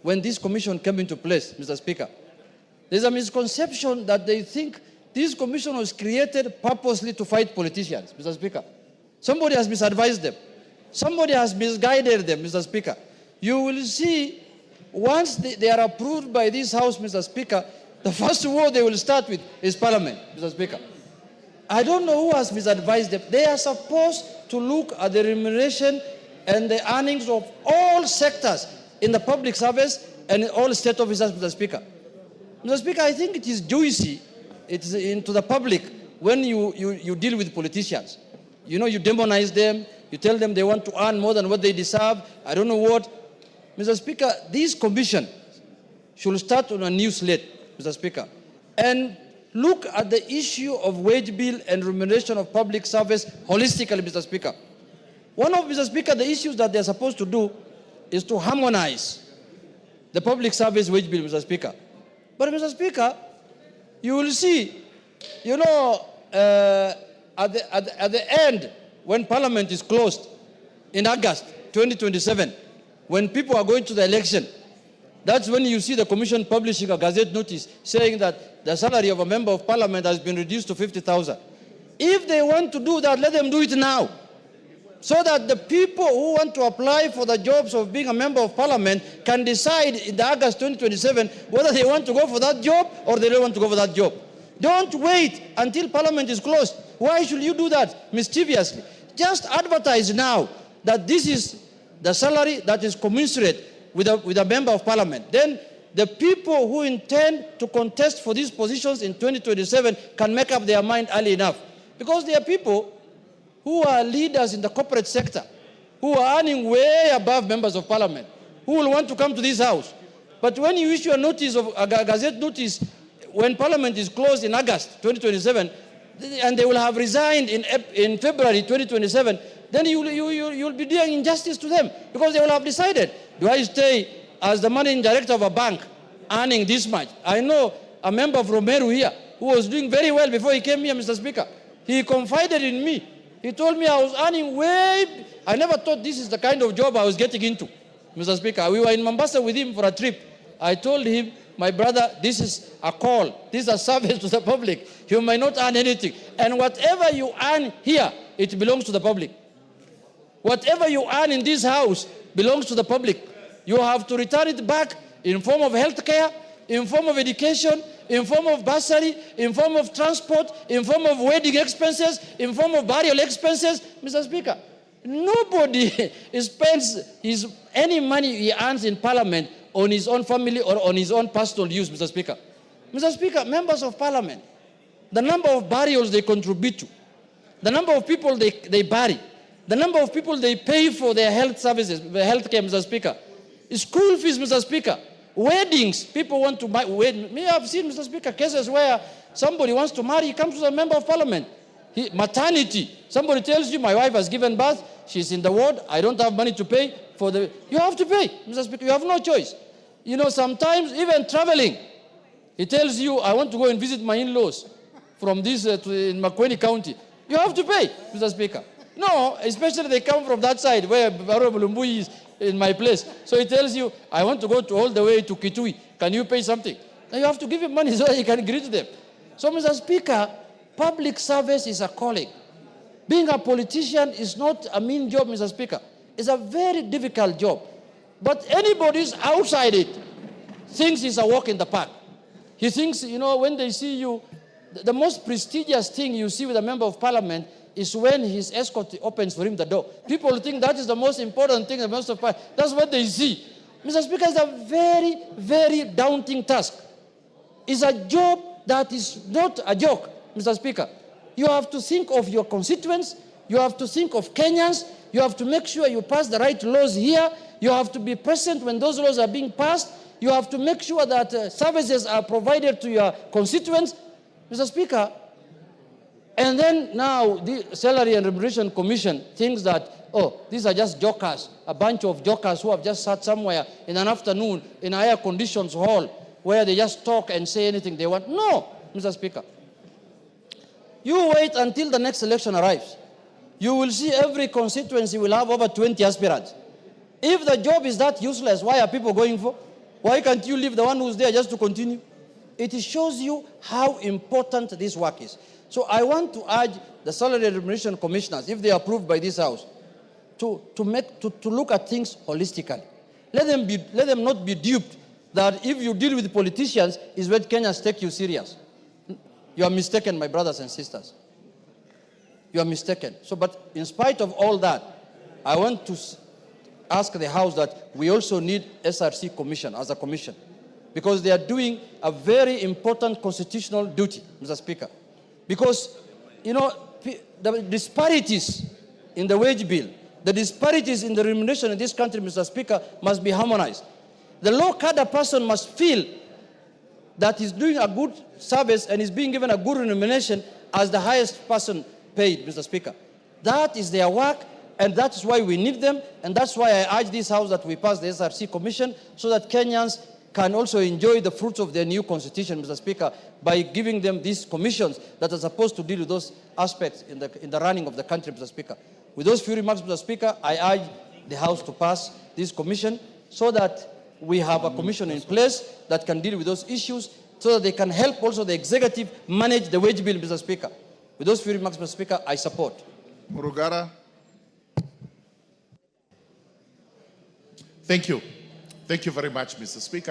when this commission came into place, Mr. Speaker. There's a misconception that they think this commission was created purposely to fight politicians, Mr. Speaker. Somebody has misadvised them. Somebody has misguided them, Mr. Speaker. You will see, once they are approved by this House, Mr. Speaker, the first war they will start with is Parliament, Mr. Speaker. I don't know who has misadvised them. They are supposed to look at the remuneration and the earnings of all sectors in the public service and in all state officers, Mr. Speaker. Mr. Speaker, I think it is juicy into the public when you deal with politicians. You know, you demonize them, you tell them they want to earn more than what they deserve, I don't know what. Mr. Speaker, this commission should start on a new slate, Mr. Speaker, and look at the issue of wage bill and remuneration of public service holistically, Mr. Speaker. One of, Mr. Speaker, the issues that they're supposed to do is to harmonize the public service wage bill, Mr. Speaker. But, Mr. Speaker, you will see, you know, at the end, when Parliament is closed in August 2027, when people are going to the election, that's when you see the Commission publishing a Gazette notice saying that the salary of a member of Parliament has been reduced to 50,000. If they want to do that, let them do it now, so that the people who want to apply for the jobs of being a member of Parliament can decide in the August 2027 whether they want to go for that job or they don't want to go for that job. Don't wait until Parliament is closed. Why should you do that mischievously? Just advertise now that this is the salary that is commensurate with a member of Parliament. Then the people who intend to contest for these positions in 2027 can make up their mind early enough. Because there are people who are leaders in the corporate sector, who are earning way above members of Parliament, who will want to come to this House. But when you issue a notice, of a Gazette notice, when Parliament is closed in August 2027, and they will have resigned in February 2027, then you'll be doing injustice to them, because they will have decided, do I stay as the managing director of a bank earning this much? I know a member from Meru here who was doing very well before he came here, Mr. Speaker. He confided in me. He told me I was earning way, I never thought this is the kind of job I was getting into, Mr. Speaker. We were in Mombasa with him for a trip. I told him, my brother, this is a call. This is a service to the public. You might not earn anything. And whatever you earn here, it belongs to the public. Whatever you earn in this house belongs to the public. You have to return it back in form of health care, in form of education, in form of bursary, in form of transport, in form of wedding expenses, in form of burial expenses. Mr. Speaker, nobody spends any money he earns in Parliament on his own family or on his own personal use, Mr. Speaker. Mr. Speaker, members of Parliament, the number of burials they contribute to, the number of people they bury, the number of people they pay for their health services, health care, Mr. Speaker, school fees, Mr. Speaker, weddings, people want to buy. Me, I've seen, Mr. Speaker, cases where somebody wants to marry, he comes to a member of Parliament. Maternity, somebody tells you, my wife has given birth, she's in the ward, I don't have money to pay for the, you have to pay, Mr. Speaker, you have no choice. You know, sometimes even traveling, he tells you, I want to go and visit my in-laws from this in Makueni County. You have to pay, Mr. Speaker. No, especially they come from that side where Honorable Mbui is in my place. So he tells you, I want to go all the way to Kitui. Can you pay something? Then you have to give him money so that he can greet them. So, Mr. Speaker, public service is a calling. Being a politician is not a mean job, Mr. Speaker. It's a very difficult job. But anybody who's outside it thinks it's a walk in the park. He thinks, you know, when they see you, the most prestigious thing you see with a member of Parliament is when his escort opens for him the door. People think that is the most important thing, the most of Parliament. That's what they see. Mr. Speaker, it's a very, very daunting task. It's a job that is not a joke, Mr. Speaker. You have to think of your constituents. You have to think of Kenyans. You have to make sure you pass the right laws here. You have to be present when those laws are being passed. You have to make sure that services are provided to your constituents. Mr. Speaker, and then now the Salary and Remuneration Commission thinks that, oh, these are just jokers, a bunch of jokers who have just sat somewhere in an afternoon in a air conditions hall where they just talk and say anything they want. No, Mr. Speaker. You wait until the next election arrives. You will see every constituency will have over 20 aspirants. If the job is that useless, why are people going for? Why can't you leave the one who's there just to continue? It shows you how important this work is. So I want to urge the Salary and Remuneration Commissioners, if they are approved by this House, to look at things holistically. Let them not be duped that if you deal with politicians is when Kenyans take you serious. You are mistaken, my brothers and sisters. You are mistaken. So, but in spite of all that, I want to ask the House that we also need SRC Commission as a commission, because they are doing a very important constitutional duty, Mr. Speaker. Because, you know, the disparities in the wage bill, the disparities in the remuneration in this country, Mr. Speaker, must be harmonized. The low cadre person must feel that he's doing a good service and is being given a good remuneration as the highest person paid, Mr. Speaker. That is their work, and that's why we need them, and that's why I urge this House that we pass the SRC Commission so that Kenyans can also enjoy the fruits of their new constitution, Mr. Speaker, by giving them these commissions that are supposed to deal with those aspects in the running of the country, Mr. Speaker. With those few remarks, Mr. Speaker, I urge the House to pass this commission so that we have a commission in place that can deal with those issues so that they can help also the executive manage the wage bill, Mr. Speaker. With those few remarks, Mr. Speaker, I support. Murugara. Thank you. Thank you very much, Mr. Speaker.